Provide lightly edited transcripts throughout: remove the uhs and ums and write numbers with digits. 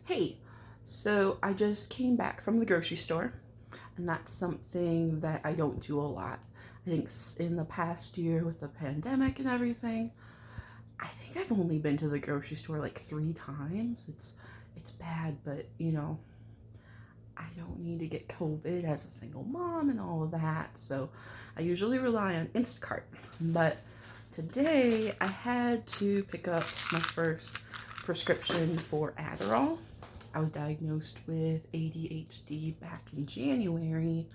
Hey, so I just came back from the grocery store, and that's something that I don't do a lot. I think in the past year with the pandemic and everything, I think I've only been to the grocery store like 3 times. It's bad, but I don't need to get COVID as a single mom and all of that. So I usually rely on Instacart. But today I had to pick up my first prescription for Adderall. I was diagnosed with ADHD back in January.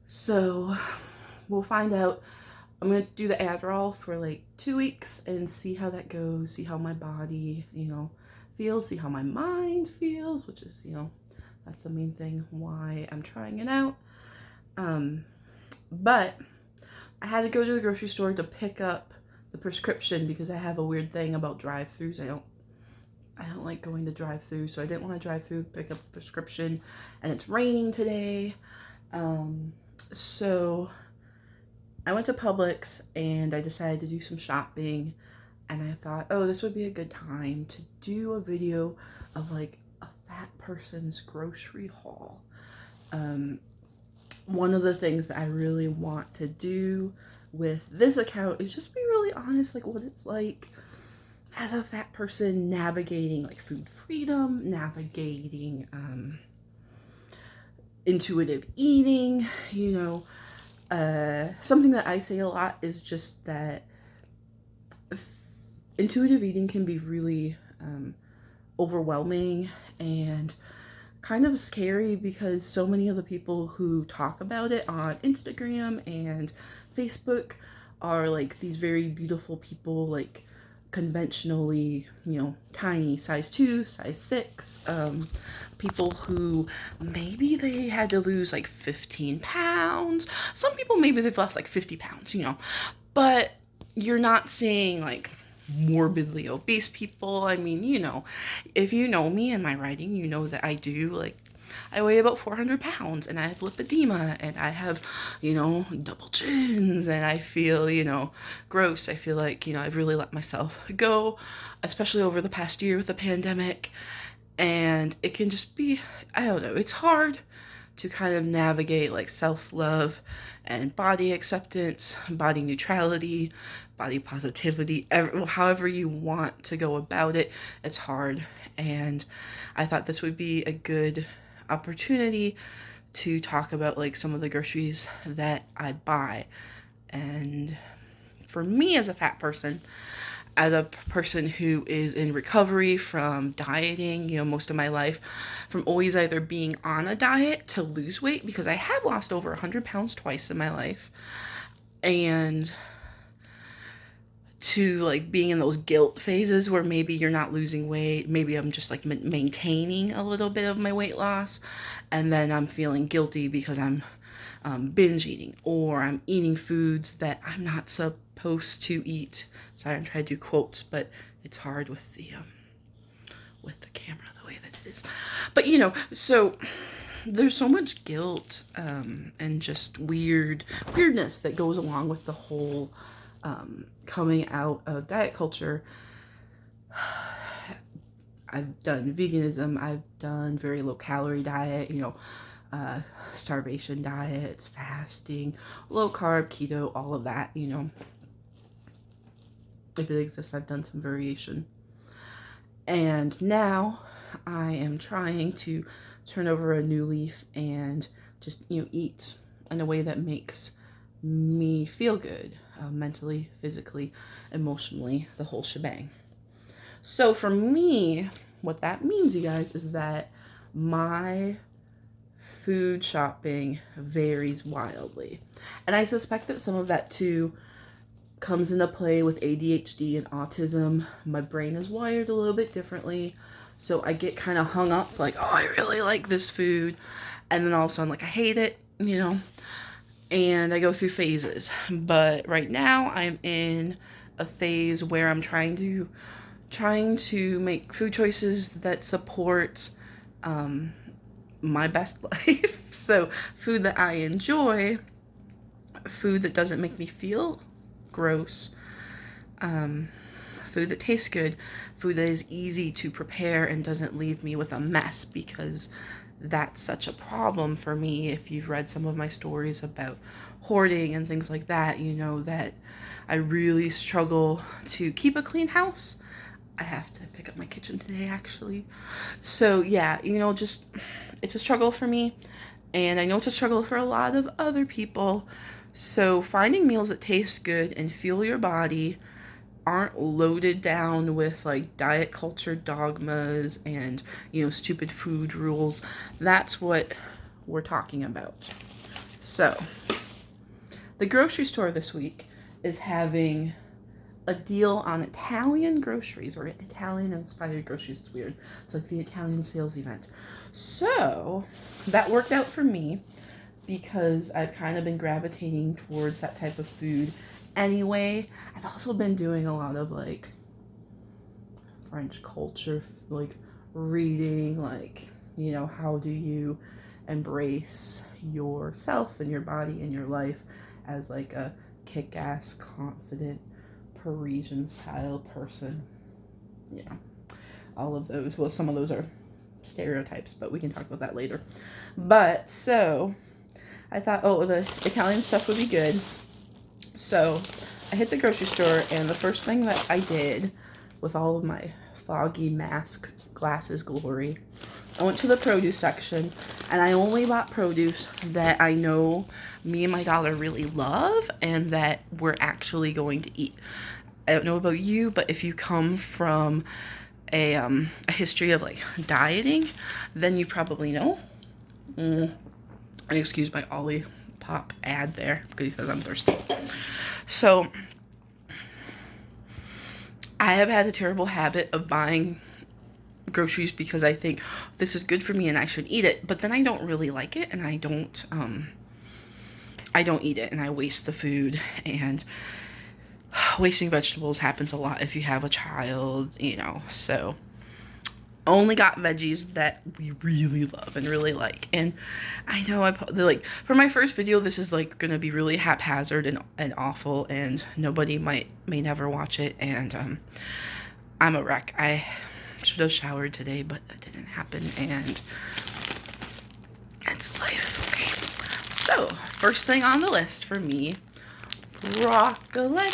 So we'll find out. I'm going to do the Adderall for like 2 weeks and see how that goes, see how my body, feels, see how my mind feels, which is, that's the main thing why I'm trying it out. But I had to go to the grocery store to pick up the prescription because I have a weird thing about drive-throughs. I don't like going to drive-through, so I didn't want to drive through, pick up the prescription, and it's raining today. So I went to Publix and I decided to do some shopping, and I thought, oh, this would be a good time to do a video of like a fat person's grocery haul. One of the things that I really want to do with this account is just be really honest, like what it's like as a fat person navigating like food freedom, navigating intuitive eating. Something that I say a lot is just that intuitive eating can be really overwhelming and kind of scary because so many of the people who talk about it on Instagram and Facebook are like these very beautiful people, like conventionally, tiny, size 2, size 6, people who maybe they had to lose like 15 pounds. Some people, maybe they've lost like 50 pounds, but you're not seeing like morbidly obese people. I mean, if you know me and my writing, you know that I weigh about 400 pounds and I have lipedema and I have, double chins and I feel, gross. I feel like, I've really let myself go, especially over the past year with the pandemic. And it can just be, I don't know, it's hard to kind of navigate like self-love and body acceptance, body neutrality, body positivity, however you want to go about it. It's hard. And I thought this would be a good opportunity to talk about like some of the groceries that I buy. And for me as a fat person, as a person who is in recovery from dieting, most of my life, from always either being on a diet to lose weight, because I have lost over 100 pounds twice in my life, and to like being in those guilt phases where maybe you're not losing weight, maybe I'm just like maintaining a little bit of my weight loss, and then I'm feeling guilty because I'm binge eating, or I'm eating foods that I'm not supposed to eat. Sorry, I'm trying to do quotes, but it's hard with the camera the way that it is. But so there's so much guilt and just weirdness that goes along with the whole coming out of diet culture. I've done veganism, I've done very low calorie diet, starvation diets, fasting, low carb, keto, all of that, if it exists, I've done some variation. And now I am trying to turn over a new leaf and just, eat in a way that makes me feel good, mentally, physically, emotionally, the whole shebang. So for me, what that means, you guys, is that my food shopping varies wildly. And I suspect that some of that too comes into play with ADHD and autism. My brain is wired a little bit differently. So I get kind of hung up like, oh, I really like this food. And then all of a sudden, like, I hate it, and I go through phases. But right now I'm in a phase where I'm trying to make food choices that support my best life. So food that I enjoy, food that doesn't make me feel gross, food that tastes good, food that is easy to prepare and doesn't leave me with a mess, because that's such a problem for me. If you've read some of my stories about hoarding and things like that, you know that I really struggle to keep a clean house. I have to pick up my kitchen today, actually. So yeah, you know, just, it's a struggle for me, and I know it's a struggle for a lot of other people. So finding meals that taste good and fuel your body, aren't loaded down with like diet culture dogmas and, you know, stupid food rules, that's what we're talking about. So the grocery store this week is having a deal on Italian groceries, or Italian inspired groceries. It's weird. It's like the Italian sales event. So that worked out for me, because I've kind of been gravitating towards that type of food anyway. I've also been doing a lot of like French culture, like reading, like, you know, how do you embrace yourself and your body and your life as like a kick-ass, confident, Parisian style person. Yeah, all of those. Well, some of those are stereotypes, but we can talk about that later. But so I thought, oh, the Italian stuff would be good. So I hit the grocery store, and the first thing that I did with all of my foggy mask glasses glory, I went to the produce section, and I only bought produce that I know me and my daughter really love and that we're actually going to eat. I don't know about you, but if you come from a history of like dieting, then you probably know. Excuse my Ollie Pop ad there, because I'm thirsty. So I have had a terrible habit of buying groceries because I think this is good for me and I should eat it, but then I don't really like it, and I don't eat it, and I waste the food. And wasting vegetables happens a lot if you have a child, you know. So only got veggies that we really love and really like. And I know like, for my first video, this is like gonna be really haphazard and awful, and nobody may never watch it, and I'm a wreck. I should have showered today, but that didn't happen, and it's life. Okay, so first thing on the list for me, broccoli.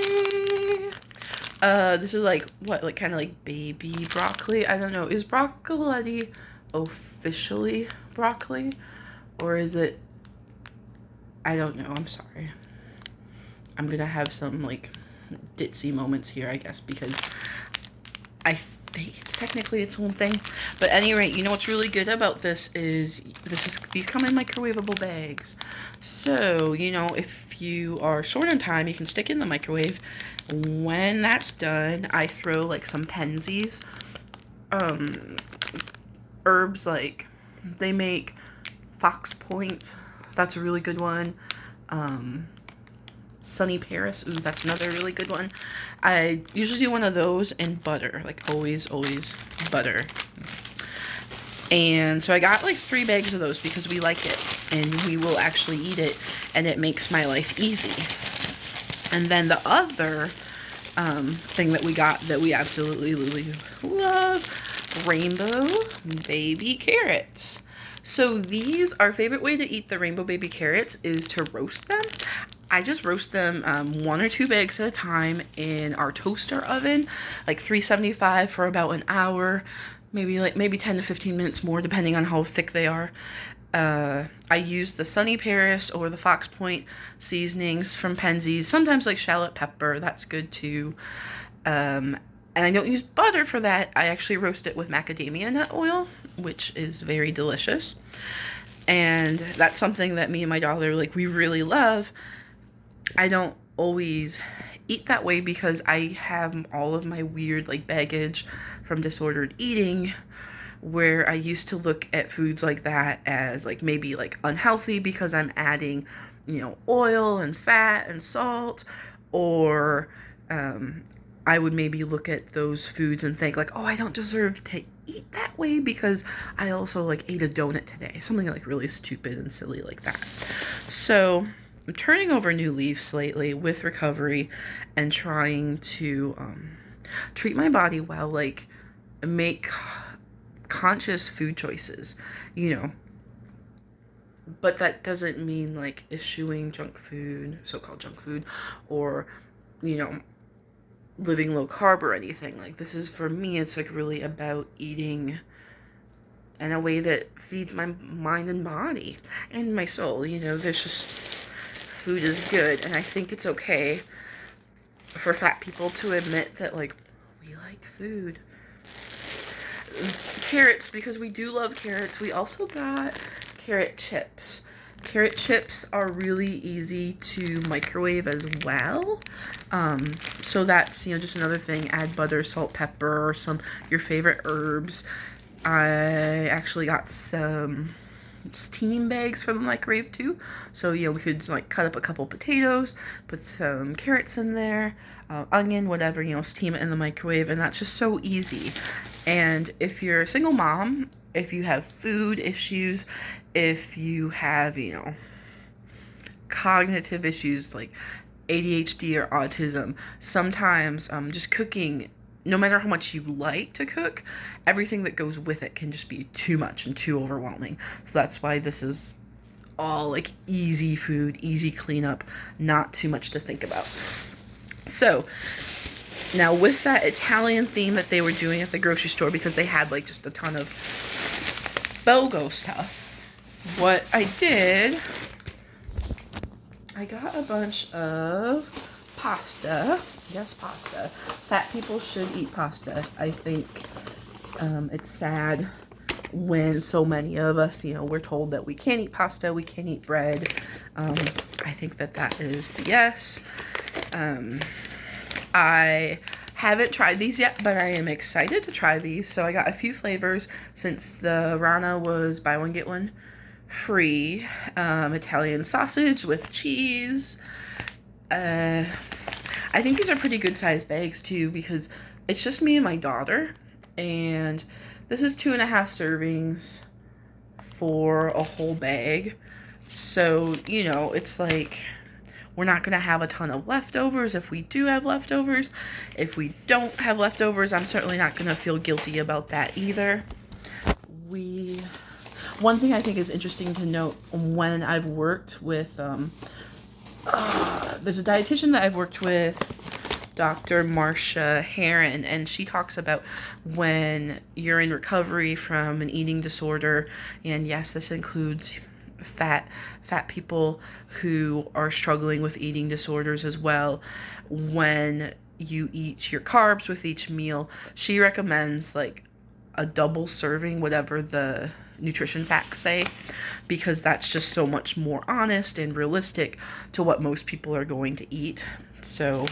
This is like, what, like kind of like baby broccoli? I don't know. Is broccoli officially broccoli? Or is it, I don't know. I'm sorry. I'm gonna have some like ditzy moments here, I guess, because I think it's technically its own thing. But at any rate, you know what's really good about this is these come in microwavable bags. So, you know, if you are short on time, you can stick it in the microwave. When that's done, I throw like some pansies, herbs, like they make Fox Point. That's a really good one. Sunny Paris. Ooh, that's another really good one. I usually do one of those and butter, like always butter. And so I got like 3 bags of those because we like it and we will actually eat it, and it makes my life easy. And then the other thing that we got that we absolutely love, rainbow baby carrots. So these, our favorite way to eat the rainbow baby carrots is to roast them. I just roast them 1 or 2 bags at a time in our toaster oven, like 375 for about an hour, maybe 10 to 15 minutes more, depending on how thick they are. I use the Sunny Paris or the Fox Point seasonings from Penzeys, sometimes like shallot pepper, that's good too. And I don't use butter for that. I actually roast it with macadamia nut oil, which is very delicious. And that's something that me and my daughter, like, we really love. I don't always eat that way because I have all of my weird, like, baggage from disordered eating, where I used to look at foods like that as, like, maybe, like, unhealthy because I'm adding, you know, oil and fat and salt, or I would maybe look at those foods and think, like, oh, I don't deserve to eat that way because I also, like, ate a donut today. Something, like, really stupid and silly like that. So I'm turning over new leaves lately with recovery and trying to treat my body well, like make conscious food choices, you know. But that doesn't mean like eschewing junk food, so-called junk food, or, you know, living low carb or anything. Like, this is, for me, it's like really about eating in a way that feeds my mind and body and my soul. You know, there's just, food is good, and I think it's okay for fat people to admit that, like, we like food. Carrots, because we do love carrots. We also got carrot chips. Carrot chips are really easy to microwave as well. So that's, you know, just another thing. Add butter, salt, pepper, or your favorite herbs. I actually got some steam bags for the microwave too. So, you know, we could like cut up a couple potatoes, put some carrots in there, onion, whatever, you know, steam it in the microwave, and that's just so easy. And if you're a single mom, if you have food issues, if you have, you know, cognitive issues like ADHD or autism, sometimes just cooking, no matter how much you like to cook, everything that goes with it can just be too much and too overwhelming. So that's why this is all like easy food, easy cleanup, not too much to think about. So now with that Italian theme that they were doing at the grocery store, because they had like just a ton of BOGO stuff, what I did, I got a bunch of pasta. Yes, pasta. Fat people should eat pasta. I think it's sad when so many of us, you know, we're told that we can't eat pasta, we can't eat bread. I think that is BS. I haven't tried these yet, but I am excited to try these. So I got a few flavors since the Rana was buy one, get one free. Italian sausage with cheese. I think these are pretty good sized bags too, because it's just me and my daughter, and this is 2.5 servings for a whole bag. So, you know, it's like we're not going to have a ton of leftovers if we do have leftovers. If we don't have leftovers, I'm certainly not going to feel guilty about that either. One thing I think is interesting to note, when I've worked with, there's a dietitian that I've worked with, Dr. Marcia Heron, and she talks about when you're in recovery from an eating disorder, and yes, this includes fat people who are struggling with eating disorders as well. When you eat your carbs with each meal, she recommends like a double serving, whatever the nutrition facts say, because that's just so much more honest and realistic to what most people are going to eat. So,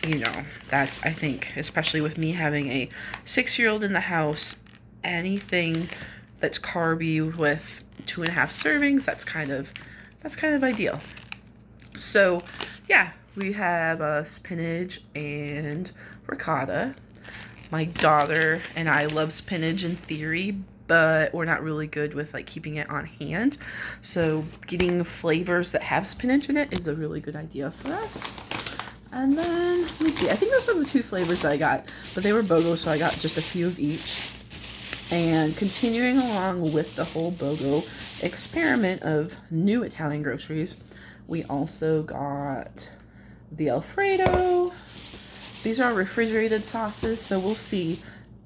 you know, that's, I think, especially with me having a 6-year-old in the house, anything that's carby with 2.5 servings, that's kind of ideal. So yeah, we have spinach and ricotta. My daughter and I love spinach in theory, but we're not really good with like keeping it on hand. So getting flavors that have spinach in it is a really good idea for us. And then, let me see, I think those were the 2 flavors that I got, but they were BOGO, so I got just a few of each. And continuing along with the whole BOGO experiment of new Italian groceries, we also got the Alfredo. These are refrigerated sauces, so we'll see.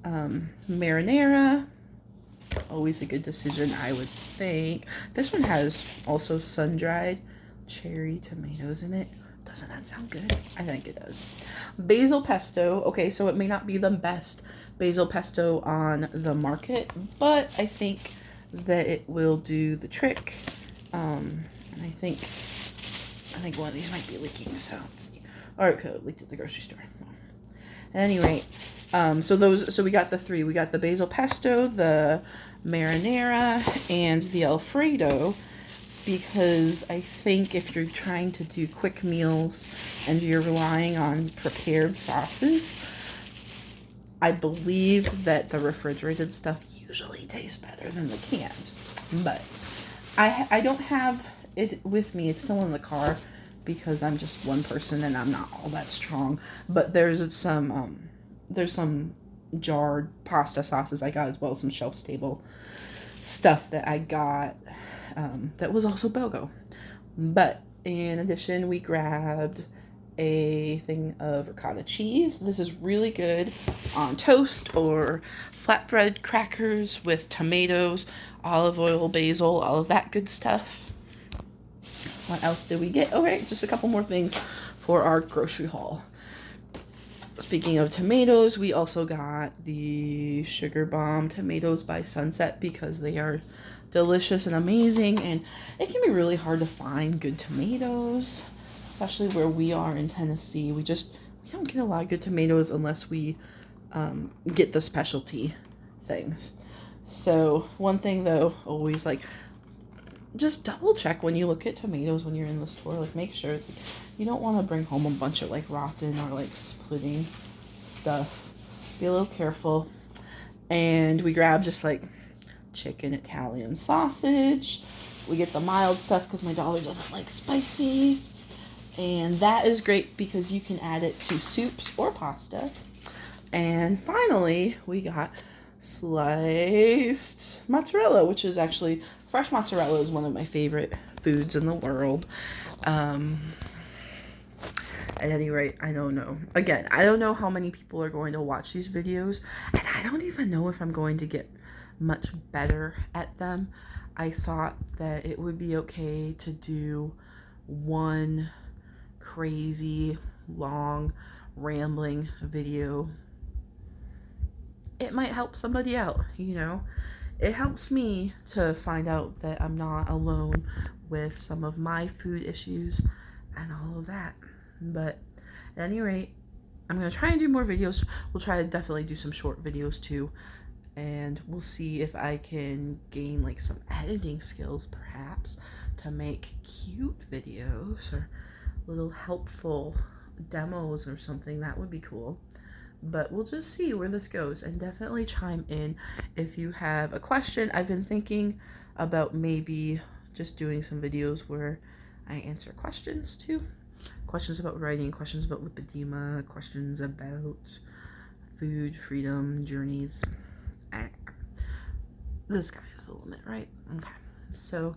Marinara, always a good decision, I would think. This one has also sun-dried cherry tomatoes in it. Doesn't that sound good? I think it does. Basil pesto. Okay, so it may not be the best basil pesto on the market, but I think that it will do the trick. And I think one of these might be leaking, so let's see. Or it could have leaked at the grocery store. At any rate, so we got the 3. We got the basil pesto, the marinara, and the Alfredo, because I think if you're trying to do quick meals and you're relying on prepared sauces, I believe that the refrigerated stuff usually tastes better than the cans. But I don't have it with me. It's still in the car because I'm just one person and I'm not all that strong. But there's some there's some jarred pasta sauces I got, as well as some shelf stable stuff that I got that was also BOGO. But in addition, we grabbed a thing of ricotta cheese. This is really good on toast or flatbread crackers with tomatoes, olive oil, basil, all of that good stuff. What else did we get? Oh, right, just a couple more things for our grocery haul. Speaking of tomatoes, we also got the Sugar Bomb tomatoes by Sunset because they are delicious and amazing, and it can be really hard to find good tomatoes, especially where we are in Tennessee. We don't get a lot of good tomatoes unless we get the specialty things. So one thing though, always like, just double check when you look at tomatoes when you're in the store. Like, make sure you don't want to bring home a bunch of like rotten or like splitting stuff. Be a little careful. And we grab just like chicken Italian sausage. We get the mild stuff because my daughter doesn't like spicy. And that is great because you can add it to soups or pasta. And finally, we got sliced mozzarella, which is actually, fresh mozzarella is one of my favorite foods in the world. At any rate, I don't know. Again, I don't know how many people are going to watch these videos, and I don't even know if I'm going to get much better at them. I thought that it would be okay to do one crazy, long, rambling video. It might help somebody out, you know? It helps me to find out that I'm not alone with some of my food issues and all of that. But at any rate, I'm going to try and do more videos. We'll try to definitely do some short videos too. And we'll see if I can gain like some editing skills perhaps to make cute videos or little helpful demos or something. That would be cool. But we'll just see where this goes, and definitely chime in if you have a question. I've been thinking about maybe just doing some videos where I answer questions too. Questions about writing, questions about lipedema, questions about food, freedom, journeys. The sky is the limit, right? Okay. So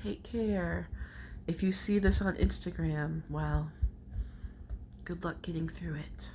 take care. If you see this on Instagram, well, good luck getting through it.